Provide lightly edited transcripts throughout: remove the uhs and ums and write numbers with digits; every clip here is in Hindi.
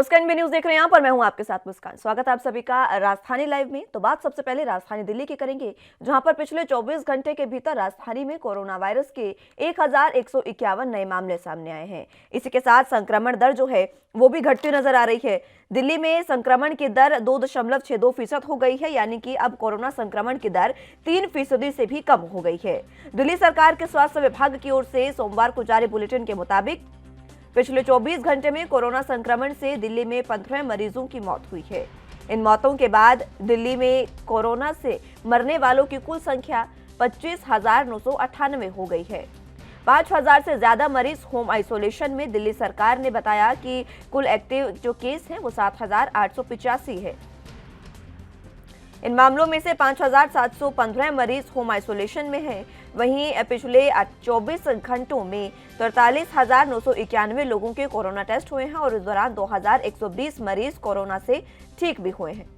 नमस्कार, एनबी न्यूज देख रहे हैं। यहाँ पर मैं हूं आपके साथ मुस्कान। स्वागत है आप सभी का राजधानी लाइव में। तो बात सबसे पहले राजधानी दिल्ली की करेंगे, जहां पर पिछले 24 घंटे के भीतर राजधानी में कोरोना वायरस के 1151 नए मामले सामने आए हैं। इसी के साथ संक्रमण दर जो है वो भी घटती नजर आ रही है। दिल्ली में संक्रमण की दर 2.62% हो गई है, यानी कि अब कोरोना संक्रमण की दर 3% से भी कम हो गई है। दिल्ली सरकार के स्वास्थ्य विभाग की ओर से सोमवार को जारी बुलेटिन के मुताबिक पिछले 24 घंटे में कोरोना संक्रमण से दिल्ली में 15 मरीजों की मौत हुई है। इन मौतों के बाद दिल्ली में कोरोना से मरने वालों की कुल संख्या 25,998 हो गई है। 5,000 से ज्यादा मरीज होम आइसोलेशन में। दिल्ली सरकार ने बताया कि कुल एक्टिव जो केस हैं वो 7,885 है। इन मामलों में से 5,715 मरीज होम आइसोलेशन में हैं। वहीं पिछले 24 घंटों में 43,991 लोगों के कोरोना टेस्ट हुए हैं और इस दौरान 2,120 मरीज कोरोना से ठीक भी हुए हैं।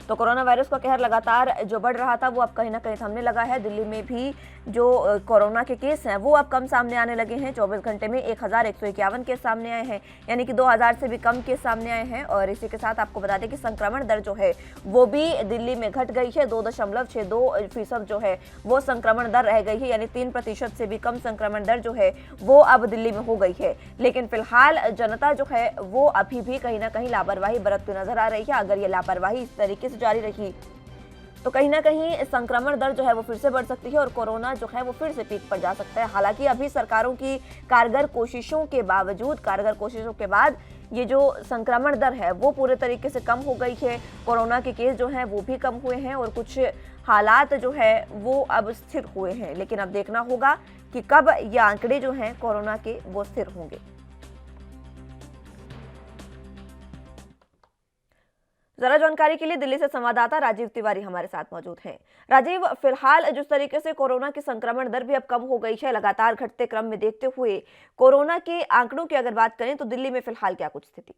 तो कोरोना वायरस का कहर लगातार जो बढ़ रहा था वो अब कहीं ना कहीं थमने लगा है। दिल्ली में भी जो कोरोना के केस हैं वो अब कम सामने आने लगे हैं। 24 घंटे में 1151 केस सामने आए हैं, यानी कि 2000 से भी कम केस सामने आए हैं। और इसी के साथ आपको बता दें कि संक्रमण दर जो है वो भी दिल्ली में घट गई है। 2.62% जो है वो संक्रमण दर रह गई है, यानी 3% से भी कम संक्रमण दर जो है वो अब दिल्ली में हो गई है। लेकिन फिलहाल जनता जो है वो अभी भी कहीं ना कहीं लापरवाही बरतती नजर आ रही है। अगर ये लापरवाही इस तरीके से जारी रही तो कहीं ना कहीं संक्रमण दर जो है वो फिर से बढ़ सकती है और कोरोना जो है वो फिर से पीक पर जा सकता है। हालांकि अभी सरकारों की कारगर कोशिशों के बाद ये जो संक्रमण दर है वो पूरे तरीके से कम हो गई है। कोरोना के केस जो हैं वो भी कम हुए हैं और कुछ हालात जो है वो अब स्थिर हुए हैं। लेकिन अब देखना होगा कि कब ये आंकड़े जो हैं कोरोना के वो स्थिर होंगे। जरा जानकारी के लिए दिल्ली से संवाददाता राजीव तिवारी हमारे साथ मौजूद हैं। राजीव, फिलहाल जिस तरीके से कोरोना की संक्रमण दर भी अब कम हो गई है, लगातार घटते क्रम में देखते हुए कोरोना के आंकड़ों की अगर बात करें तो दिल्ली में फिलहाल क्या कुछ स्थिति?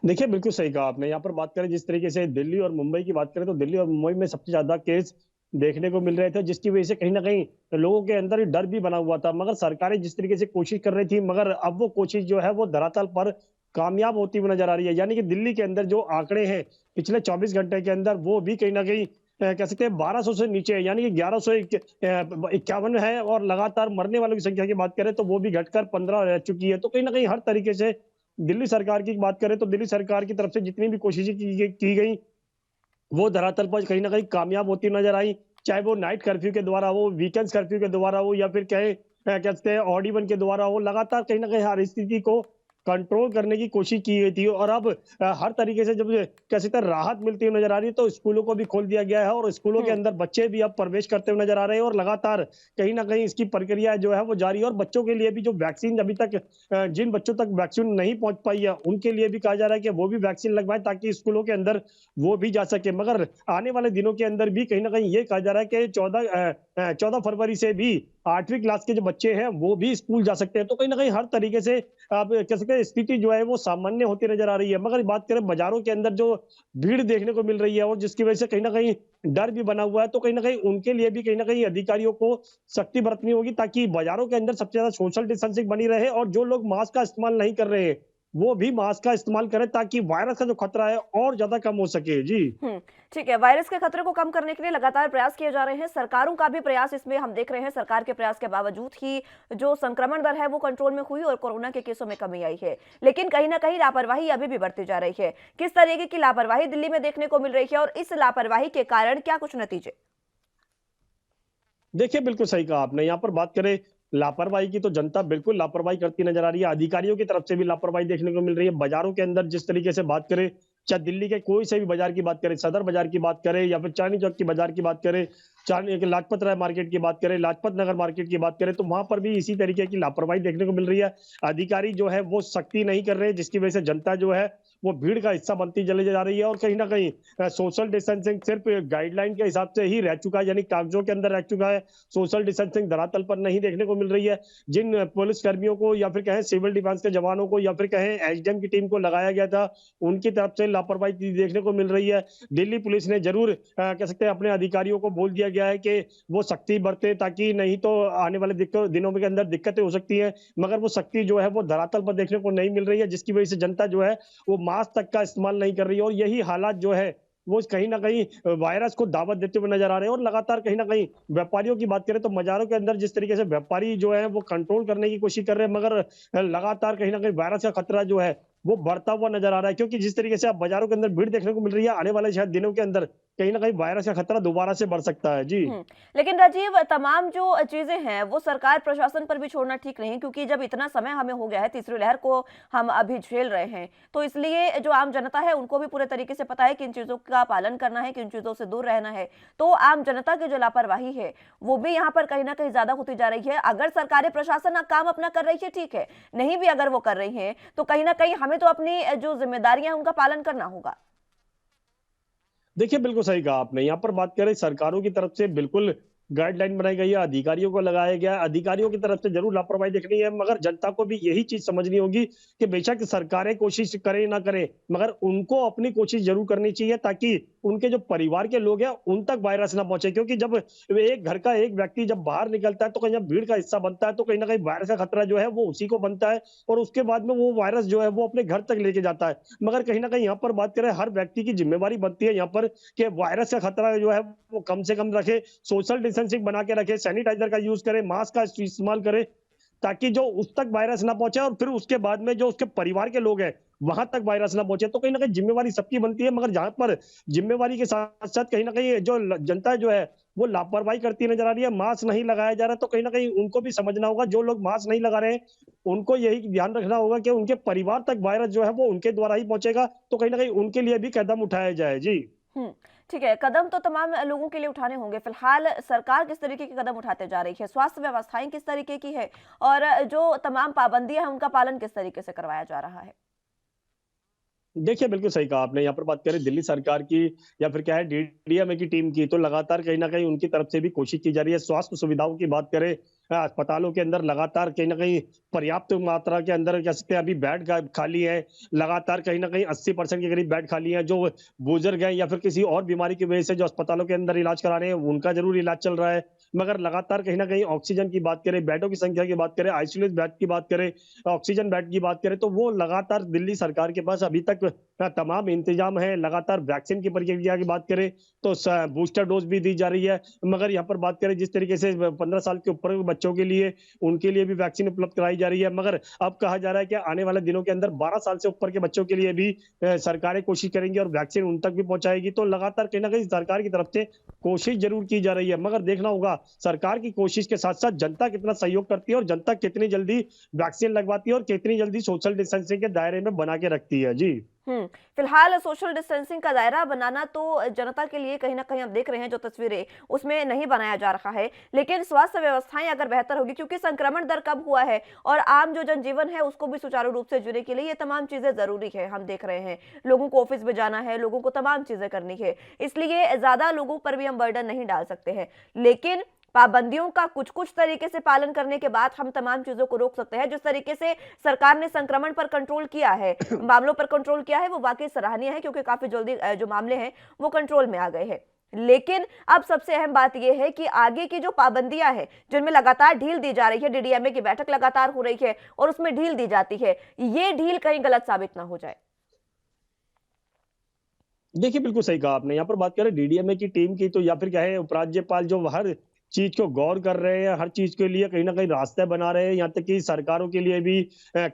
देखिए, बिल्कुल सही कहा आपने। यहाँ पर बात करें जिस तरीके से दिल्ली और मुंबई की बात करें तो दिल्ली और मुंबई में सबसे ज्यादा केस देखने को मिल रहे थे, जिसकी वजह से कहीं ना कहीं लोगों के अंदर डर भी बना हुआ था। मगर सरकारें जिस तरीके से कोशिश कर रही थी, मगर अब वो कोशिश जो है वो धरातल पर कामयाब होती हुई नजर आ रही है। यानी कि दिल्ली के अंदर जो आंकड़े हैं पिछले 24 घंटे के अंदर, वो भी कहीं ना कहीं कह सकते हैं 1200 से नीचे है, यानी कि 1151 है। और लगातार मरने वालों की संख्या की बात करें तो वो भी घटकर 15 रह चुकी है। तो कहीं ना कहीं हर तरीके से दिल्ली सरकार की बात करें तो दिल्ली सरकार की तरफ से जितनी भी कोशिशें की गई वो धरातल पर कहीं ना कहीं कामयाब होती नजर आई। चाहे वो नाइट कर्फ्यू के द्वारा हो, वीकेंड कर्फ्यू के द्वारा हो, या फिर कहते हैं ऑड इवन के द्वारा हो, लगातार कहीं ना कहीं हर स्थिति को कंट्रोल करने की कोशिश की गई थी। और अब हर तरीके से जब कह सकते हैं राहत मिलती हुई नजर आ रही है, तो स्कूलों को भी खोल दिया गया है और स्कूलों के अंदर बच्चे भी अब प्रवेश करते हुए नजर आ रहे हैं। और लगातार कहीं ना कहीं इसकी प्रक्रिया जो है वो जारी है। और बच्चों के लिए भी जो वैक्सीन अभी तक जिन बच्चों तक वैक्सीन नहीं पहुंच पाई है उनके लिए भी कहा जा रहा है कि वो भी वैक्सीन लगवाएं, ताकि स्कूलों के अंदर वो भी जा सके। मगर आने वाले दिनों के अंदर भी कहीं ना कहीं ये कहा जा रहा है कि 14 फरवरी से भी 8वीं क्लास के जो बच्चे हैं वो भी स्कूल जा सकते हैं। तो कहीं ना कहीं हर तरीके से आप कह सकते हैं स्थिति जो है वो सामान्य होती नजर आ रही है। मगर बात करें बाजारों के अंदर जो भीड़ देखने को मिल रही है और जिसकी वजह से कहीं ना कहीं डर भी बना हुआ है, तो कहीं ना कहीं उनके लिए भी कहीं ना कहीं अधिकारियों को सख्ती बरतनी होगी, ताकि बाजारों के अंदर सबसे ज्यादा सोशल डिस्टेंसिंग बनी रहे और जो लोग मास्क का इस्तेमाल नहीं कर रहे हैं वो भी मास्क का इस्तेमाल करें, ताकि वायरस का जो खतरा है और ज्यादा कम हो सके। जी ठीक है। वायरस के खतरे को कम करने के लिए लगातार प्रयास किए जा रहे हैं। सरकारों का भी प्रयास इसमें हम देख रहे हैं। सरकार के प्रयास के बावजूद ही जो संक्रमण दर है वो कंट्रोल में हुई और कोरोना के केसों में कमी आई है। लेकिन कहीं ना कहीं लापरवाही अभी भी बढ़ती जा रही है। किस तरीके की लापरवाही दिल्ली में देखने को मिल रही है और इस लापरवाही के कारण क्या कुछ नतीजे? देखिए, बिल्कुल सही कहा आपने। यहाँ पर बात करें लापरवाही की तो जनता बिल्कुल लापरवाही करती नजर आ रही है। अधिकारियों की तरफ से भी लापरवाही देखने को मिल रही है। बाजारों के अंदर जिस तरीके से बात करें, चाहे दिल्ली के कोई से भी बाजार की बात करें, सदर बाजार की बात करें या फिर चांदनी चौक की बाजार की बात करें, चांद लाजपत राय मार्केट की बात करें, लाजपत नगर मार्केट की बात करें, तो वहां पर भी इसी तरीके की लापरवाही देखने को मिल रही है। अधिकारी जो है वो सख्ती नहीं कर रहे, जिसकी वजह से जनता जो है वो भीड़ का हिस्सा बनती चली जा रही है और कहीं ना कहीं सोशल डिस्टेंसिंग सिर्फ गाइडलाइन के हिसाब से ही रह चुका है, यानी कागजों के अंदर रह चुका है। सोशल डिस्टेंसिंग धरातल पर नहीं देखने को मिल रही है। जिन पुलिस कर्मियों को या फिर कहें सिविल डिफेंस के जवानों को या फिर कहें एसडीएम की टीम को लगाया गया था, उनकी तरफ से लापरवाही देखने को मिल रही है। दिल्ली पुलिस ने जरूर कह सकते हैं अपने अधिकारियों को बोल दिया गया है कि वो सख्ती बरते, ताकि नहीं तो आने वाले दिनों के अंदर दिक्कतें हो सकती हैं। मगर वो सख्ती जो है वो धरातल पर देखने को नहीं मिल रही है, जिसकी वजह से जनता जो है वो मास्क तक का इस्तेमाल नहीं कर रही है और यही हालात जो है वो कहीं ना कहीं वायरस को दावत देते हुए नजर आ रहे हैं। और लगातार कहीं ना कहीं व्यापारियों की बात करें तो बाजारों के अंदर जिस तरीके से व्यापारी जो है वो कंट्रोल करने की कोशिश कर रहे हैं, मगर लगातार कहीं ना कहीं वायरस का खतरा जो है वो बढ़ता हुआ नजर आ रहा है। क्योंकि जिस तरीके से आप बाजारों के अंदर भीड़ देखने को मिल रही है, आने वाले शायद दिनों के अंदर कहीं ना कहीं वायरस का खतरा दोबारा से बढ़ सकता है। जी। लेकिन राजीव, तमाम जो चीजें हैं वो सरकार प्रशासन पर भी छोड़ना ठीक नहीं, क्योंकि जब इतना समय हमें हो गया है, तीसरी लहर को हम अभी झेल रहे हैं, तो इसलिए जो आम जनता है उनको भी पूरे तरीके से पता है किन चीजों का पालन करना है, किन चीजों से दूर रहना है। तो आम जनता की जो लापरवाही है वो भी यहाँ पर कहीं ना कहीं ज्यादा होती जा रही है। अगर सरकारी प्रशासन काम अपना कर रही है ठीक है, नहीं भी अगर वो कर रही है तो कहीं ना कहीं हमें तो अपनी जो जिम्मेदारियां हैं उनका पालन करना होगा। देखिए, बिल्कुल सही कहा आपने। यहाँ पर बात करें सरकारों की तरफ से बिल्कुल गाइडलाइन बनाई गई है, अधिकारियों को लगाया गया है, अधिकारियों की तरफ से जरूर लापरवाही देखनी है, मगर जनता को भी यही चीज समझनी होगी कि बेशक सरकारें कोशिश करें ना करें, मगर उनको अपनी कोशिश जरूर करनी चाहिए, ताकि उनके जो परिवार के लोग हैं उन तक वायरस ना पहुंचे। क्योंकि जब एक घर का एक व्यक्ति जब बाहर निकलता है तो कहीं जब भीड़ का हिस्सा बनता है तो कहीं ना कहीं वायरस का खतरा जो है वो उसी को बनता है और उसके बाद में वो वायरस जो है वो अपने घर तक लेके जाता है। मगर कहीं ना कहीं यहाँ पर बात करें, हर व्यक्ति की जिम्मेवारी बनती है यहाँ पर कि वायरस का खतरा जो है वो कम से कम रखे, सोशल डिस्टेंसिंग बना के रखे, सैनिटाइजर का यूज करे, मास्क का इस्तेमाल करे, ताकि जो उस तक वायरस ना पहुंचे और फिर उसके बाद में जो उसके परिवार के लोग हैं वहां तक वायरस ना पहुंचे। तो कहीं ना कहीं जिम्मेवारी सबकी बनती है, मगर जहां पर जिम्मेवारी के साथ साथ कहीं ना कहीं जो जनता जो है वो लापरवाही करती नजर आ रही है, मास्क नहीं लगाया जा रहा, तो कहीं ना कहीं उनको भी समझना होगा। जो लोग मास्क नहीं लगा रहे हैं उनको यही ध्यान रखना होगा कि उनके परिवार तक वायरस जो है वो उनके द्वारा ही पहुंचेगा, तो कहीं ना कहीं उनके लिए भी कदम उठाया जाए। जी। हम्म, ठीक है। कदम तो तमाम लोगों के लिए उठाने होंगे। फिलहाल सरकार किस तरीके के कदम उठाते जा रही है, स्वास्थ्य व्यवस्थाएं किस तरीके की है, और जो तमाम पाबंदियां हैं उनका पालन किस तरीके से करवाया जा रहा है? देखिए, बिल्कुल सही कहा आपने। यहाँ पर बात करें दिल्ली सरकार की या फिर क्या है डीडीएमए की टीम की, तो लगातार कहीं न कहीं उनकी तरफ से भी कोशिश की जा रही है। स्वास्थ्य सुविधाओं की बात करें, अस्पतालों के अंदर लगातार कहीं न कहीं पर्याप्त मात्रा के अंदर कह सकते हैं अभी बेड खाली है। लगातार कहीं न कहीं 80% के करीब बेड खाली हैं। जो बुजुर्ग हैं या फिर किसी और बीमारी की वजह से जो अस्पतालों के अंदर इलाज करा रहे हैं, उनका ज़रूर इलाज चल रहा है। मगर लगातार कहीं न कहीं ऑक्सीजन की बात करें, बेडों की संख्या की बात करें, आइसोलेशन बेड की बात करें, ऑक्सीजन बेड की बात करें, तो वो लगातार दिल्ली सरकार के पास अभी तक तमाम इंतजाम है। लगातार वैक्सीन की प्रक्रिया की बात करें तो बूस्टर डोज भी दी जा रही है। मगर यहाँ पर बात करें जिस तरीके से 15 साल के ऊपर के बच्चों के लिए, उनके लिए भी वैक्सीन उपलब्ध कराई जा रही है। मगर अब कहा जा रहा है कि आने वाले दिनों के अंदर 12 साल से ऊपर के बच्चों के लिए भी सरकारें कोशिश करेंगी और वैक्सीन उन तक भी पहुंचाएगी। तो लगातार कहीं ना कहीं सरकार की तरफ से कोशिश जरूर की जा रही है, मगर देखना होगा सरकार की कोशिश के साथ साथ जनता कितना सहयोग करती है और जनता कितनी जल्दी वैक्सीन लगवाती है और कितनी जल्दी सोशल डिस्टेंसिंग के दायरे में बना के रखती है। जी। फिलहाल सोशल डिस्टेंसिंग का दायरा बनाना तो जनता के लिए कहीं ना कहीं आप देख रहे हैं जो तस्वीरें, उसमें नहीं बनाया जा रहा है। लेकिन स्वास्थ्य व्यवस्थाएं अगर बेहतर होगी, क्योंकि संक्रमण दर कम हुआ है और आम जो जनजीवन है उसको भी सुचारू रूप से जुड़ने के लिए ये तमाम चीजें जरूरी है। हम देख रहे हैं लोगों को ऑफिस में जाना है, लोगों को तमाम चीजें करनी है, इसलिए ज्यादा लोगों पर भी हम बर्डन नहीं डाल सकते हैं। लेकिन पाबंदियों का कुछ कुछ तरीके से पालन करने के बाद हम तमाम चीजों को रोक सकते हैं। जिस तरीके से सरकार ने संक्रमण पर कंट्रोल किया है, मामलों पर कंट्रोल किया है, वो वाकई सराहनीय है, क्योंकि काफी जल्दी जो मामले हैं वो कंट्रोल में आ गए हैं। लेकिन अब सबसे अहम बात यह है कि आगे की जो पाबंदियां हैं जिनमें लगातार ढील दी जा रही है, डीडीएमए की बैठक लगातार हो रही है और उसमें ढील दी जाती है, ये ढील कहीं गलत साबित ना हो जाए। देखिए, बिल्कुल सही कहा आपने। यहाँ पर बात करें डीडीएमए की टीम की, तो या फिर क्या है उपराज्यपाल जो हर चीज को गौर कर रहे हैं, हर चीज के लिए कहीं ना कहीं रास्ते बना रहे हैं। यहाँ तक कि सरकारों के लिए भी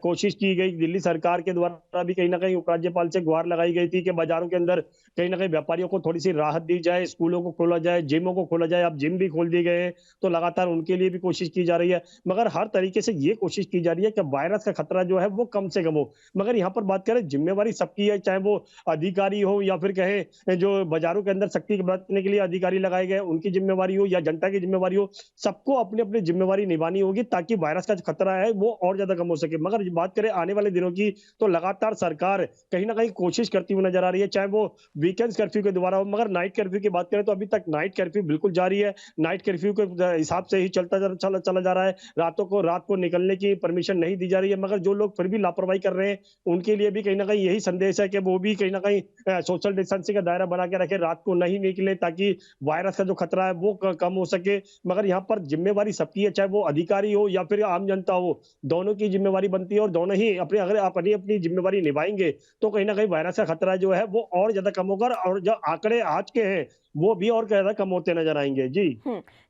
कोशिश की गई, दिल्ली सरकार के द्वारा भी कहीं ना कहीं उपराज्यपाल से गुहार लगाई गई थी कि बाजारों के अंदर कहीं ना कहीं व्यापारियों को थोड़ी सी राहत दी जाए, स्कूलों को खोला जाए, जिमों को खोला जाए। अब जिम भी खोल दिए गए हैं, तो लगातार उनके लिए भी कोशिश की जा रही है। मगर हर तरीके से ये कोशिश की जा रही है कि वायरस का खतरा जो है वो कम से कम हो। मगर यहाँ पर बात करें, जिम्मेवारी सबकी है, चाहे वो अधिकारी हो या फिर कहे जो बाजारों के अंदर सख्ती बरतने के लिए अधिकारी लगाए गए उनकी जिम्मेवारी हो या जनता की जिम्मेवारी हो, सबको अपनी अपनी जिम्मेवारी निभानी होगी ताकि वायरस का जो खतरा है वो और ज्यादा कम हो सके। मगर बात करें आने वाले दिनों की, तो लगातार सरकार कहीं ना कहीं कोशिश करती हुई नजर आ रही है, चाहे वो वीकेंड कर्फ्यू के द्वारा हो। मगर नाइट कर्फ्यू की बात करें तो अभी तक नाइट कर्फ्यू बिल्कुल जारी है। नाइट कर्फ्यू के हिसाब से ही चला जा रहा है। रात को निकलने की परमिशन नहीं दी जा रही है। मगर जो लोग फिर भी लापरवाही कर रहे हैं, उनके लिए भी कहीं ना कहीं यही संदेश है कि वो भी कहीं ना कहीं सोशल डिस्टेंसिंग का दायरा बना के रखे, रात को नहीं निकले ताकि वायरस का जो खतरा है वो कम हो सके। मगर यहाँ पर जिम्मेवारी सबकी है, चाहे वो अधिकारी हो या फिर आम जनता हो, दोनों की जिम्मेवारी बनती है और दोनों ही अपनी अगर अपनी अपनी जिम्मेवारी निभाएंगे तो कहीं ना कहीं वायरस का खतरा जो है वो और ज्यादा कम होगा और जो आंकड़े आज के हैं वो भी और ज्यादा कम होते नजर आएंगे। जी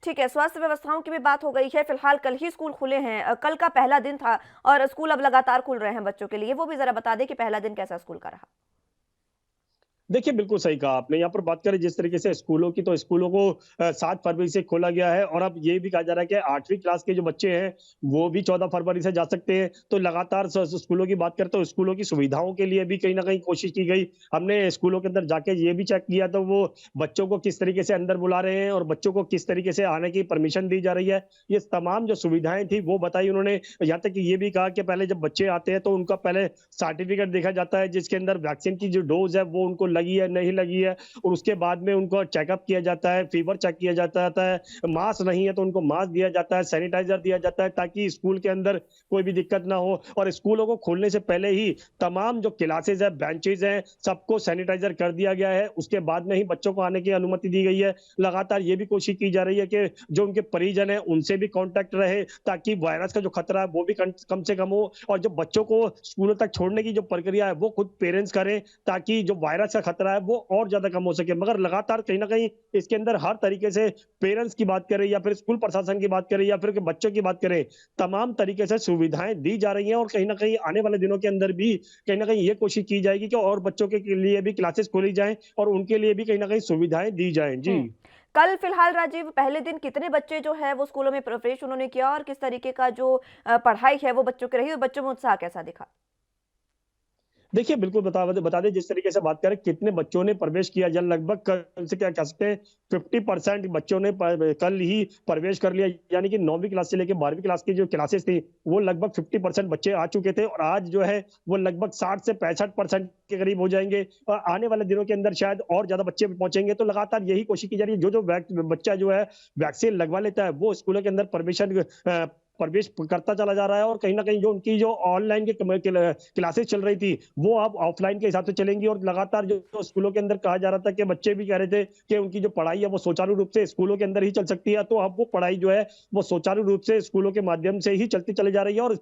ठीक है, स्वास्थ्य व्यवस्थाओं की भी बात हो गई है। फिलहाल कल ही स्कूल खुले हैं, कल का पहला दिन था और स्कूल अब लगातार खुल रहे हैं बच्चों के लिए। वो भी जरा बता दें कि पहला दिन कैसा स्कूल का रहा। देखिए, बिल्कुल सही कहा आपने। यहाँ पर बात करें जिस तरीके से स्कूलों की, तो स्कूलों को 7 फरवरी से खोला गया है और अब ये भी कहा जा रहा है कि 8वीं क्लास के जो बच्चे हैं, वो भी 14 फरवरी से जा सकते हैं। तो लगातार स्कूलों की बात करें तो स्कूलों की सुविधाओं के लिए भी कहीं न कहीं कोशिश की गई। हमने स्कूलों के अंदर जाके ये भी चेक किया, तो वो बच्चों को किस तरीके से अंदर बुला रहे हैं और बच्चों को किस तरीके से आने की परमिशन दी जा रही है। ये तमाम जो सुविधाएँ थी, वो बताई उन्होंने। यहाँ तक कि ये भी कहा कि पहले जब बच्चे आते हैं, तो उनका पहले सर्टिफिकेट देखा जाता है, जिसके अंदर वैक्सीन की जो डोज़ है, वो उनको लगी है, नहीं लगी है, और उसके बाद में उनको चेकअप किया जाता है, फीवर चेक किया जाता है, मास्क नहीं है तो उनको मास्क दिया जाता है, सैनिटाइजर दिया जाता है ताकि स्कूल के अंदर कोई भी दिक्कत ना हो। और स्कूलों को खोलने से पहले ही तमाम जो क्लासेस है, बेंचेस हैं, सबको सैनिटाइजर कर दिया गया है। उसके बाद में ही बच्चों को आने की अनुमति दी गई है। लगातार ये भी कोशिश की जा रही है कि जो उनके परिजन है उनसे भी कांटेक्ट रहे ताकि वायरस का जो खतरा है वो भी कम से कम हो, और जो बच्चों को स्कूलों तक छोड़ने की जो प्रक्रिया है वो खुद पेरेंट्स करें ताकि जो वायरस का खतरा है वो और ज्यादा कम हो सके। मगर लगातार कहीं ना कहीं इसके अंदर हर तरीके से पेरेंट्स की बात करें या फिर स्कूल प्रशासन की बात करें या फिर बच्चों की बात करें, तमाम तरीके से सुविधाएं दी जा रही हैं और कहीं ना कहीं आने वाले दिनों के अंदर भी कहीं ना कहीं ये कोशिश की जाएगी कि और बच्चों के लिए भी क्लासेस खोली जाएं और उनके लिए भी कहीं ना कहीं सुविधाएं दी जाएं। जी कल फिलहाल राजीव पहले दिन कितने बच्चे जो है वो स्कूलों में प्रवेश उन्होंने किया और किस तरीके का जो पढ़ाई है वो बच्चों की रही और बच्चों में उत्साह कैसा दिखा। देखिए, बिल्कुल बता दें जिस तरीके से बात करें कितने बच्चों ने प्रवेश किया, या लगभग कल से क्या कह सकते हैं 50% बच्चों ने कल ही प्रवेश कर लिया। यानी कि 9वीं क्लास से लेकर 12वीं क्लास की जो क्लासेस थी वो लगभग 50% बच्चे आ चुके थे और आज जो है वो लगभग 60 से 65% के करीब हो जाएंगे और आने वाले दिनों के अंदर शायद और ज्यादा बच्चे पहुंचेंगे। तो लगातार यही कोशिश की जा रही है, जो बच्चा जो है वैक्सीन लगवा लेता है वो स्कूलों के अंदर प्रवेश करता चला जा रहा है और कहीं ना कहीं जो उनकी जो ऑनलाइन के क्लासेस चल रही थी वो अब ऑफलाइन के हिसाब से चलेंगी। और लगातार जो स्कूलों के अंदर कहा जा रहा था कि बच्चे भी कह रहे थे कि उनकी जो पढ़ाई है वो सुचारू रूप से स्कूलों के अंदर ही चल सकती है, तो अब वो पढ़ाई जो है वो सुचारू रूप से स्कूलों के माध्यम से ही चलती चली जा रही है। और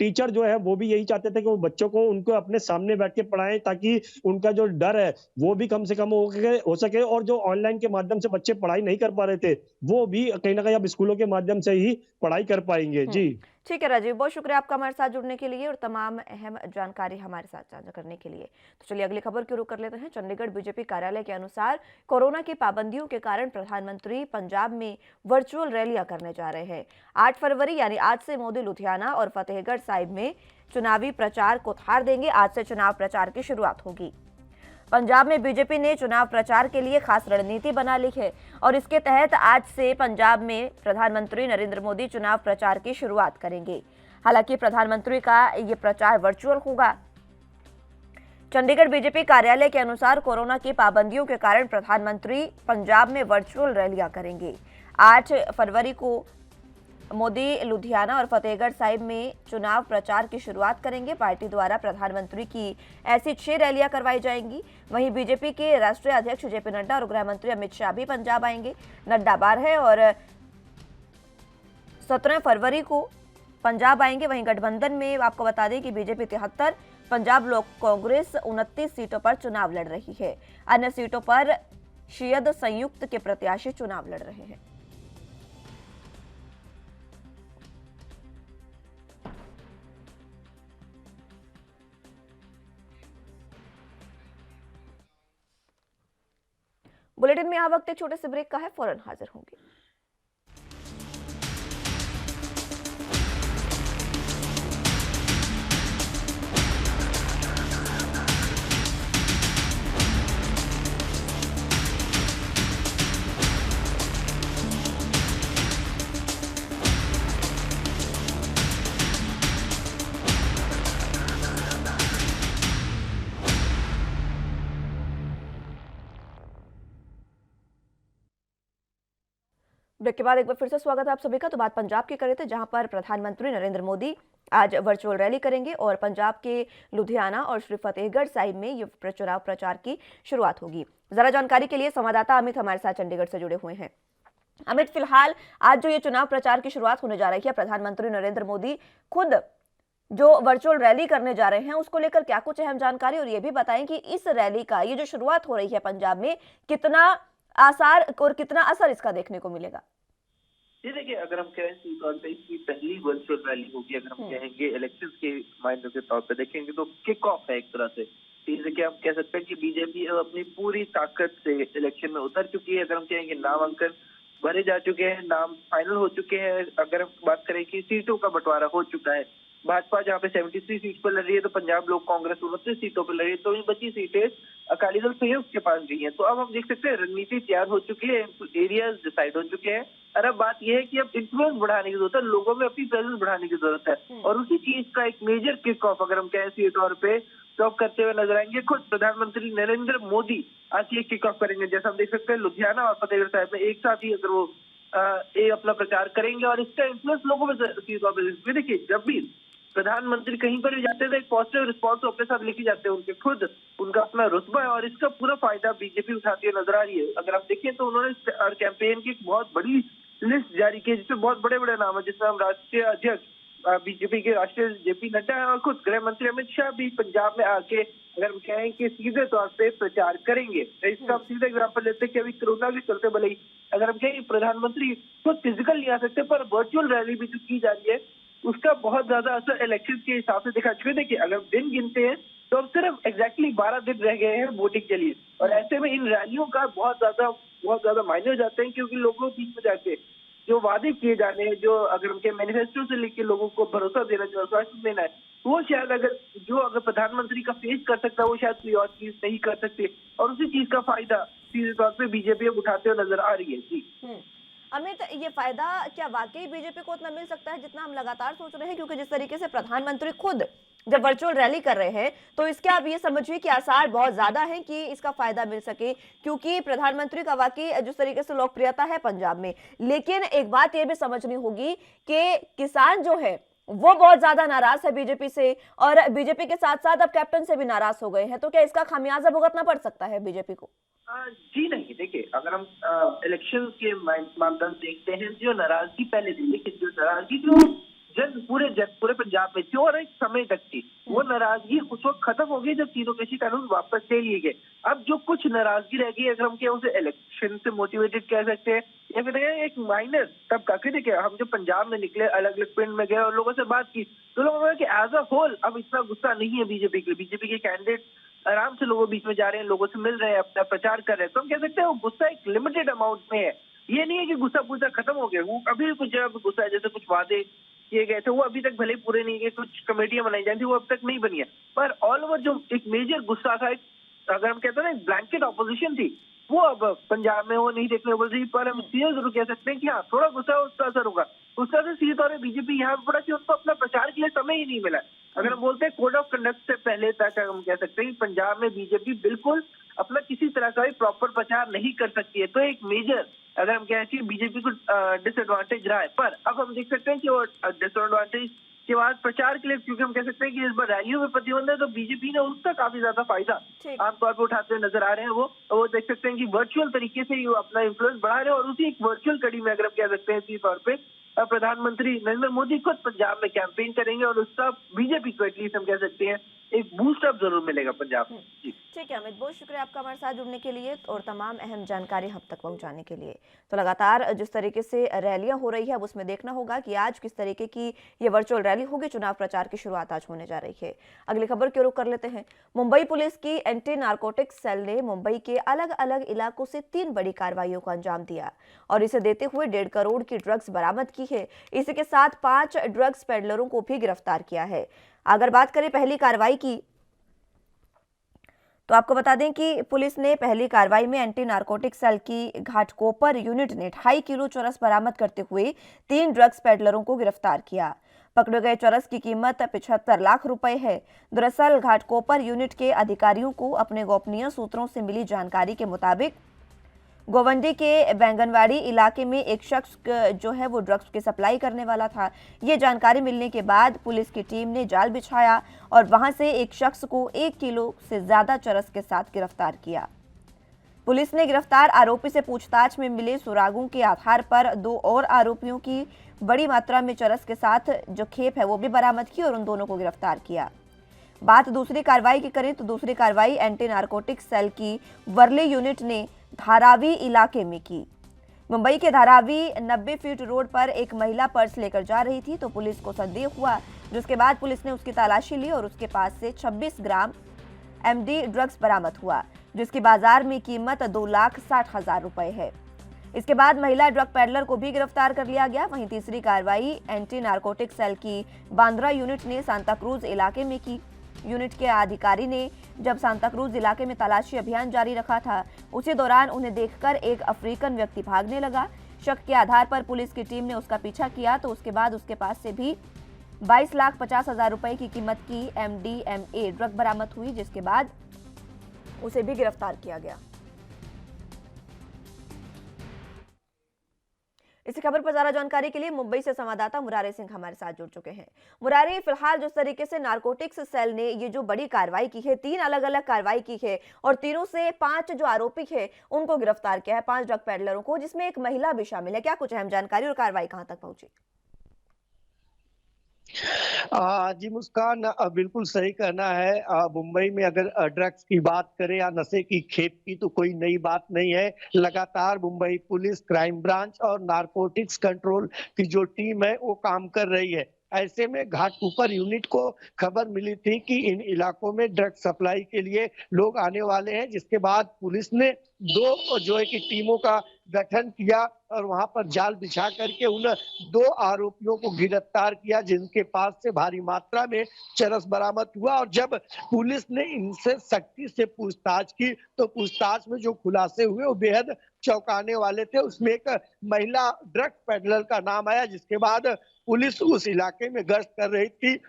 टीचर जो है वो भी यही चाहते थे कि वो बच्चों को उनको अपने सामने बैठ के पढ़ाएं ताकि उनका जो डर है वो भी कम से कम हो सके और जो ऑनलाइन के माध्यम से बच्चे पढ़ाई नहीं कर पा रहे थे वो भी कहीं ना कहीं अब स्कूलों के माध्यम से ही पढ़ाई कर पाएंगे। जी ठीक है राजीव, बहुत शुक्रिया आपका हमारे साथ जुड़ने के लिए और तमाम अहम जानकारी हमारे साथ साझा करने के लिए। तो चलिए अगली खबर की रुख कर लेते हैं। चंडीगढ़ बीजेपी कार्यालय के अनुसार कोरोना की पाबंदियों के कारण प्रधानमंत्री पंजाब में वर्चुअल रैलियां करने जा रहे हैं। 8 फरवरी यानी आज से मोदी लुधियाना और फतेहगढ़ साहिब में चुनावी प्रचार को थार देंगे। आज से चुनाव प्रचार की शुरुआत होगी। पंजाब में बीजेपी ने चुनाव प्रचार के लिए खास रणनीति बना ली है और इसके तहत आज से पंजाब में प्रधानमंत्री नरेंद्र मोदी चुनाव प्रचार की शुरुआत करेंगे। हालांकि प्रधानमंत्री का ये प्रचार वर्चुअल होगा। चंडीगढ़ बीजेपी कार्यालय के अनुसार कोरोना की पाबंदियों के कारण प्रधानमंत्री पंजाब में वर्चुअल रैलियां करेंगे। 8 फरवरी को मोदी लुधियाना और फतेहगढ़ साहिब में चुनाव प्रचार की शुरुआत करेंगे। पार्टी द्वारा प्रधानमंत्री की ऐसी 6 रैलियां करवाई जाएंगी। वहीं बीजेपी के राष्ट्रीय अध्यक्ष जेपी नड्डा और गृह मंत्री अमित शाह भी पंजाब आएंगे। नड्डा 12 है और 17 फरवरी को पंजाब आएंगे। वहीं गठबंधन में आपको बता दें कि बीजेपी 73, पंजाब लोक कांग्रेस 29 सीटों पर चुनाव लड़ रही है। अन्य सीटों पर शियद संयुक्त के प्रत्याशी चुनाव लड़ रहे हैं। बुलेटिन में यह वक्त एक छोटे से ब्रेक का है, फौरन हाजिर होंगे। ब्रेक के बाद एक बार फिर से स्वागत है आप सभी का। तो बात पंजाब की करें थे, जहां पर प्रधानमंत्री नरेंद्र मोदी आज वर्चुअल रैली करेंगे और पंजाब के लुधियाना और श्री फतेहगढ़ साहिब में ये चुनाव प्रचार की शुरुआत होगी। जरा जानकारी के लिए संवाददाता अमित हमारे साथ चंडीगढ़ से जुड़े हुए हैं। अमित, फिलहाल आज जो ये चुनाव प्रचार की शुरुआत होने जा रही है, प्रधानमंत्री नरेंद्र मोदी खुद जो वर्चुअल रैली करने जा रहे हैं, उसको लेकर क्या कुछ अहम जानकारी, और ये भी बताएं कि इस रैली का ये जो शुरुआत हो रही है पंजाब में, कितना आसार और कितना असर इसका देखने को मिलेगा? ये देखिए, अगर हम कहें इस तौर पे इसकी पहली वर्चुअल रैली होगी, अगर हम कहेंगे इलेक्शंस के मायने के तौर पे देखेंगे तो किक ऑफ है एक तरह से। जैसे कि हम कह सकते हैं कि बीजेपी अपनी पूरी ताकत से इलेक्शन में उतर चुकी है। अगर हम कहेंगे नामांकन भरे जा चुके हैं, नाम फाइनल हो चुके हैं। अगर हम बात करें कि सीटों का बंटवारा हो चुका है, भाजपा जहाँ पे 73 सीट पर लड़ रही है तो पंजाब लोक कांग्रेस 29 सीटों पर लड़ रही है, तो ये बची सीटें अकाली दल संयुक्त के पास गई है। तो अब हम देख सकते हैं रणनीति तैयार हो चुकी है, एरियाज डिसाइड हो चुके हैं, और अब बात यह है कि अब इन्फ्लुएंस बढ़ाने की जरूरत है, लोगों में अपनी प्रेजेंस बढ़ाने की जरूरत है। और उसी चीज का एक मेजर किक ऑफ अगर हम कहें इसी तौर पे टॉप करते हुए नजर आएंगे खुद प्रधानमंत्री नरेंद्र मोदी आज ये किक ऑफ करेंगे। जैसा हम देख सकते हैं लुधियाना और फतेहगढ़ साहिब में एक साथ ही अगर वो ये अपना प्रचार करेंगे और इसका इन्फ्लुएंस लोगों में देखिए, जब भी प्रधानमंत्री कहीं पर भी जाते थे एक पॉजिटिव रिस्पॉन्स अपने साथ लेके जाते हैं, उनके खुद उनका अपना रुतबा है और इसका पूरा फायदा बीजेपी उठाती हुई नजर आ रही है। अगर आप देखें तो उन्होंने कैंपेन की एक बहुत बड़ी लिस्ट जारी की जिसमें बहुत बड़े बड़े नाम है, जिसमें हम राष्ट्रीय अध्यक्ष बीजेपी के राष्ट्रीय जेपी नड्डा है और खुद गृह मंत्री अमित शाह भी पंजाब में आके अगर हम कहें कि सीधे तौर पे प्रचार करेंगे। इसका हम सीधे एग्जाम्पल लेते हैं कि अभी कोरोना के चलते भले ही अगर हम कहें प्रधानमंत्री खुद फिजिकल नहीं आ सकते, पर वर्चुअल रैली भी जो की जा रही है उसका बहुत ज्यादा असर इलेक्शन के हिसाब से दिखा चुके। देखिए, अगर दिन गिनते हैं तो अब सिर्फ एग्जैक्टली 12 दिन रह गए हैं वोटिंग के लिए, और ऐसे में इन रैलियों का बहुत ज्यादा मायने हो जाते हैं, क्योंकि लोगों के बीच में जाके जो वादे किए जाने हैं, जो अगर उनके मैनिफेस्टो से लेके लोगों को भरोसा देना, जो आश्वासन देना है, वो शायद अगर प्रधानमंत्री का फेस कर सकता है वो शायद कोई और चीज नहीं कर सकते, और उसी चीज का फायदा सीधे तौर पे बीजेपी अब उठाते हुए नजर आ रही है। जी अमित, ये फायदा क्या वाकई बीजेपी को उतना मिल सकता है जितना हम लगातार सोच रहे हैं? क्योंकि जिस तरीके से प्रधानमंत्री खुद जब वर्चुअल रैली कर रहे हैं, तो इसके आप ये समझिए कि आसार बहुत ज्यादा हैं कि इसका फायदा मिल सके, क्योंकि प्रधानमंत्री का वाकई जिस तरीके से लोकप्रियता है पंजाब में। लेकिन एक बात ये भी समझनी होगी कि किसान जो है वो बहुत ज्यादा नाराज है बीजेपी से, और बीजेपी के साथ साथ अब कैप्टन से भी नाराज हो गए हैं। तो क्या इसका खामियाजा भुगतना पड़ सकता है बीजेपी को? जी नहीं, देखिए, अगर हम इलेक्शन के मानदंड देखते हैं, जो नाराजगी पहले थी, लेकिन जो नाराजगी जो पूरे पंजाब में थी और एक समय तक थी, वो नाराजगी उस वक्त खत्म हो गई जब तीनों कृषि कानून वापस ले लिए गए। अब जो कुछ नाराजगी रह गई, अगर हम क्या उसे इलेक्शन से मोटिवेटेड कह सकते हैं या फिर एक माइनर तबका। देखिए, हम जो पंजाब में निकले, अलग अलग पिंड में गए और लोगों से बात की, तो लोगों ने कहा कि एज अ होल अब इतना गुस्सा नहीं है बीजेपी के कैंडिडेट आराम से लोगों बीच में जा रहे हैं, लोगों से मिल रहे हैं, अपना प्रचार कर रहे हैं। तो हम कह सकते हैं वो गुस्सा एक लिमिटेड अमाउंट में है। ये नहीं है कि गुस्सा पूरा खत्म हो गया, वो अभी भी कुछ जगह पे गुस्सा है। जैसे कुछ वादे किए गए थे वो अभी तक भले पूरे नहीं किए, कुछ कमेटियां बनाई जाती थी वो अब तक नहीं बनी है, पर ऑल ओवर जो एक मेजर गुस्सा था, अगर हम कहते हैं ना ब्लैंकेट ऑपोजिशन थी, वो अब पंजाब में वो नहीं देखने को मिल रही। पर हम सीधे जरूर कह सकते हैं कि हाँ, थोड़ा गुस्सा उसका असर होगा। गुस्सा से सीधे तौर पर बीजेपी यहाँ पर पड़ा कि उनको अपना प्रचार के लिए समय ही नहीं मिला। अगर हम बोलते हैं कोड ऑफ कंडक्ट से पहले तक हम कह सकते हैं कि पंजाब में बीजेपी बिल्कुल अपना किसी तरह का भी प्रॉपर प्रचार नहीं कर सकती है। तो एक मेजर अगर हम कहें कि बीजेपी को डिसएडवांटेज रहा है, पर अब हम देख सकते हैं कि वो डिसएडवांटेज के बाद प्रचार के लिए, क्योंकि हम कह सकते हैं कि इस बार रैलियों में प्रतिबंध है, तो बीजेपी ने उसका काफी ज्यादा फायदा आमतौर पर उठाते हुए नजर आ रहे हैं। वो देख सकते हैं कि वर्चुअल तरीके से वो अपना इन्फ्लुएंस बढ़ा रहे हैं, और उसी एक वर्चुअल कड़ी में अगर हम कह सकते हैं इसी तौर पर प्रधानमंत्री नरेंद्र मोदी खुद पंजाब में कैंपेन करेंगे, और उसका बीजेपी को एटलीस्ट हम कह सकते हैं एक बूस्ट अप जरूर मिलेगा पंजाब में। ठीक है अमित, बहुत शुक्रिया आपका हमारे साथ जुड़ने के लिए और तमाम अहम जानकारी हम तक पहुंचाने के लिए। तो लगातार जिस तरीके से रैलियां हो रही है, अब उसमें देखना होगा कि आज किस तरीके की ये वर्चुअल रैली होगी। चुनाव प्रचार की शुरुआत आज होने जा रही है। अगली खबर की रुख कर लेते हैं। मुंबई पुलिस की एंटी नार्कोटिक्स सेल ने मुंबई के अलग अलग इलाकों से 3 बड़ी कार्रवाइयों को अंजाम दिया और इसे देते हुए 1.5 करोड़ की ड्रग्स बरामद की है। इसी के साथ 5 ड्रग्स पेडलरों को भी गिरफ्तार किया है। अगर बात करें पहली कार्रवाई की, तो आपको बता दें कि पुलिस ने पहली कार्रवाई में एंटी नार्कोटिक सेल की घाटकोपर यूनिट ने 2.5 किलो चरस बरामद करते हुए 3 ड्रग्स पेडलरों को गिरफ्तार किया। पकड़े गए चरस की कीमत 75 लाख रुपए है। दरअसल घाटकोपर यूनिट के अधिकारियों को अपने गोपनीय सूत्रों से मिली जानकारी के मुताबिक गोवंडी के बैंगनवाड़ी इलाके में एक शख्स जो है वो ड्रग्स की सप्लाई करने वाला था। ये जानकारी मिलने के बाद पुलिस की टीम ने जाल बिछाया और वहां से एक शख्स को 1 किलो से ज्यादा चरस के साथ गिरफ्तार किया। पुलिस ने गिरफ्तार आरोपी से पूछताछ में मिले सुरागों के आधार पर 2 और आरोपियों की बड़ी मात्रा में चरस के साथ जो खेप है वो भी बरामद की और उन दोनों को गिरफ्तार किया। बात दूसरी कार्रवाई की करें तो दूसरी कार्रवाई एंटी नारकोटिक्स सेल की वर्ली यूनिट ने धारावी इलाके में की। मुंबई के धारावी 90 फीट रोड पर एक महिला पर्स लेकर जा रही थी तो पुलिस को संदेह हुआ, जिसके बाद पुलिस ने उसकी तलाशी ली और उसके पास से 26 ग्राम एमडी ड्रग्स बरामद हुआ, जिसकी बाजार में कीमत 2,60,000 रुपए है। इसके बाद महिला ड्रग पैडलर को भी गिरफ्तार कर लिया गया। वहीं तीसरी कार्रवाई एंटी नारकोटिक सेल की बांद्रा यूनिट ने सांता क्रूज इलाके में की। यूनिट के अधिकारी ने जब सांता क्रूज इलाके में तलाशी अभियान जारी रखा था, उसी दौरान उन्हें देखकर एक अफ्रीकन व्यक्ति भागने लगा। शक के आधार पर पुलिस की टीम ने उसका पीछा किया तो उसके बाद उसके पास से भी 22,50,000 रुपए की कीमत की MDMA ड्रग बरामद हुई, जिसके बाद उसे भी गिरफ्तार किया गया। इसी खबर पर ज्यादा जानकारी के लिए मुंबई से संवाददाता मुरारी सिंह हमारे साथ जुड़ चुके हैं। मुरारी, फिलहाल जिस तरीके से नारकोटिक्स सेल ने ये जो बड़ी कार्रवाई की है, 3 अलग अलग कार्रवाई की है और तीनों से 5 जो आरोपी है उनको गिरफ्तार किया है, 5 ड्रग पेडलरों को, जिसमें एक महिला भी शामिल है। क्या कुछ अहम जानकारी और कार्रवाई कहां तक पहुंची? जी मुस्कान, बिल्कुल सही कहना है। मुंबई में अगर ड्रग्स की बात करें या नशे की खेप की तो कोई नई बात नहीं है। लगातार मुंबई पुलिस, क्राइम ब्रांच और नारकोटिक्स कंट्रोल की जो टीम है वो काम कर रही है। ऐसे में घाटकोपर यूनिट को खबर मिली थी कि इन इलाकों में ड्रग सप्लाई के लिए लोग आने वाले हैं, जिसके बाद पुलिस ने 2 जो है कि टीमों का गठन किया और वहां पर जाल बिछा करके उन 2 आरोपियों को गिरफ्तार किया, जिनके पास से भारी मात्रा में चरस बरामद हुआ। और जब पुलिस ने इनसे सख्ती से पूछताछ की तो पूछताछ में जो खुलासे हुए वो बेहद चौंकाने वाले थे। उसमें एक महिला ड्रग पेडलर का नाम आया, जिसके बाद पुलिस उस इलाके में गश्त कर रही थी।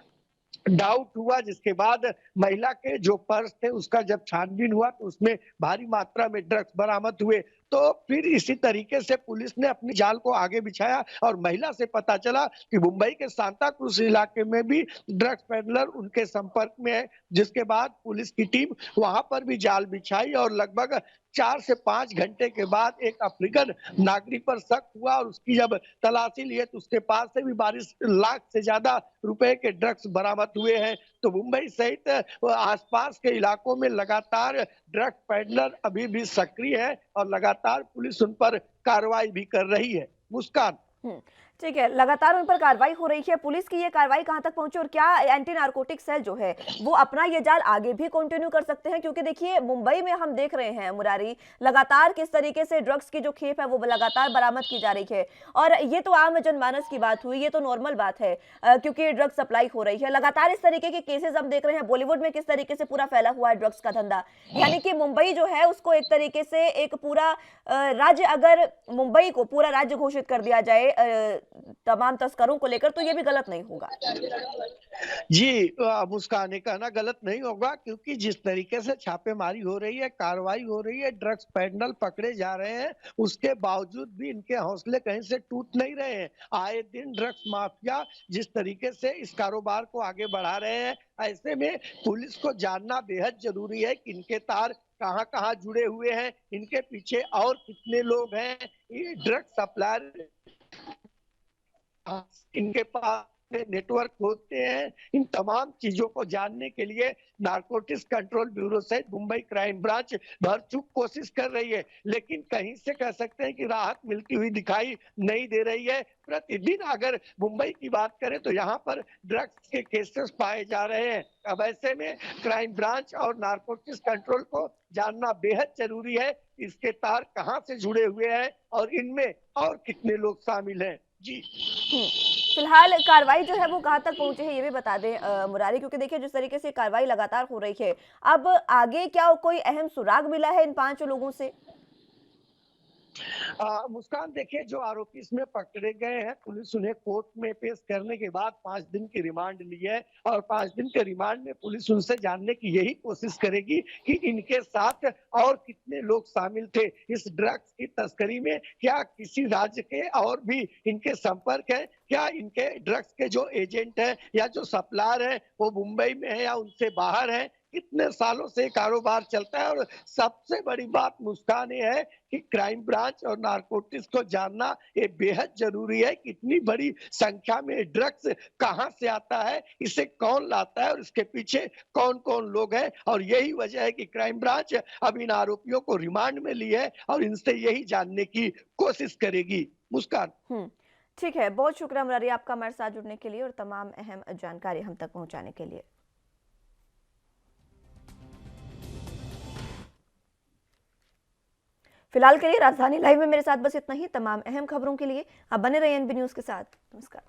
डाउट हुआ, जिसके बाद महिला के जो पर्स थे उसका जब छानबीन हुआ तो उसमें भारी मात्रा में ड्रग्स बरामद हुए। तो फिर इसी तरीके से पुलिस ने अपनी जाल को आगे बिछाया और महिला से पता चला कि मुंबई के सांता क्रूज इलाके में भी ड्रग्स पेडलर उनके संपर्क में है, जिसके बाद पुलिस की टीम वहां पर भी जाल बिछाई और लगभग 4 से 5 घंटे के बाद एक अफ्रीकन नागरिक पर शक हुआ और उसकी जब तलाशी लिए तो उसके पास से भी 22 लाख से ज्यादा रुपए के ड्रग्स बरामद हुए हैं। तो मुंबई सहित आसपास के इलाकों में लगातार ड्रग पेडलर अभी भी सक्रिय है और लगातार पुलिस उन पर कार्रवाई भी कर रही है। मुस्कान, ठीक है, लगातार उन पर कार्रवाई हो रही है। पुलिस की ये कार्रवाई कहां तक पहुंची और क्या एंटी नारकोटिक सेल जो है वो अपना ये जाल आगे भी कंटिन्यू कर सकते हैं? क्योंकि देखिए, मुंबई में हम देख रहे हैं मुरारी, लगातार किस तरीके से ड्रग्स की जो खेप है वो लगातार बरामद की जा रही है और ये तो आम जनमानस की बात हुई, ये तो नॉर्मल बात है क्योंकि ड्रग्स सप्लाई हो रही है। लगातार इस तरीके के केसेस हम देख रहे हैं। बॉलीवुड में किस तरीके से पूरा फैला हुआ है ड्रग्स का धंधा, यानी कि मुंबई जो है उसको एक तरीके से एक पूरा राज्य, अगर मुंबई को पूरा राज्य घोषित कर दिया जाए तमाम तस्करों को लेकर, तो ये भी गलत नहीं होगा। जी मुस्कान, कहना गलत नहीं होगा क्योंकि जिस तरीके से छापेमारी हो रही है, कार्रवाई हो रही है, ड्रग्स पेडलर पकड़े जा रहे हैं, उसके बावजूद भी इनके हौसले कहीं से टूट नहीं रहे हैं। आए दिन ड्रग्स माफिया जिस तरीके से इस कारोबार को आगे बढ़ा रहे हैं, ऐसे में पुलिस को जानना बेहद जरूरी है कि इनके तार कहां कहां जुड़े हुए हैं, इनके पीछे और कितने लोग हैं। ये ड्रग सप्लायर इनके पास नेटवर्क होते हैं। इन तमाम चीजों को जानने के लिए नारकोटिक्स कंट्रोल ब्यूरो सहित मुंबई क्राइम ब्रांच भरचूक कोशिश कर रही है, लेकिन कहीं से कह सकते हैं कि राहत मिलती हुई दिखाई नहीं दे रही है। प्रतिदिन अगर मुंबई की बात करें तो यहाँ पर ड्रग्स के केसेस पाए जा रहे हैं। अब ऐसे में क्राइम ब्रांच और नारकोटिक्स कंट्रोल को जानना बेहद जरूरी है, इसके तार कहाँ से जुड़े हुए हैं और इनमें और कितने लोग शामिल हैं। जी फिलहाल कार्रवाई जो है वो कहां तक पहुंची है ये भी बता दें मुरारी, क्योंकि देखिए जिस तरीके से कार्रवाई लगातार हो रही है, अब आगे क्या कोई अहम सुराग मिला है इन 5 लोगों से? मुस्कान, देखिए, जो आरोपी इसमें पकड़े गए हैं, पुलिस उन्हें कोर्ट में पेश करने के बाद 5 दिन की रिमांड ली है और 5 दिन के रिमांड में पुलिस उनसे जानने की यही कोशिश करेगी कि इनके साथ और कितने लोग शामिल थे इस ड्रग्स की तस्करी में। क्या किसी राज्य के और भी इनके संपर्क है? क्या इनके ड्रग्स के जो एजेंट है या जो सप्लायर है वो मुंबई में है या उनसे बाहर है? कितने सालों से कारोबार चलता है? और सबसे बड़ी बात मुस्कान ये है कि क्राइम ब्रांच और नारकोटिक्स को जानना ये बेहद जरूरी है कि इतनी बड़ी संख्या में ड्रग्स कहां से आता है, इसे कौन लाता है और इसके पीछे कौन कौन लोग हैं। और यही वजह है कि क्राइम ब्रांच अब इन आरोपियों को रिमांड में ली है और इनसे यही जानने की कोशिश करेगी। मुस्कान। ठीक है, बहुत शुक्रिया मुरारी आपका हमारे साथ जुड़ने के लिए और तमाम अहम जानकारी हम तक पहुंचाने के लिए। फिलहाल के लिए राजधानी लाइव में मेरे साथ बस इतना ही। तमाम अहम खबरों के लिए आप बने रहिए एनबी न्यूज के साथ। नमस्कार।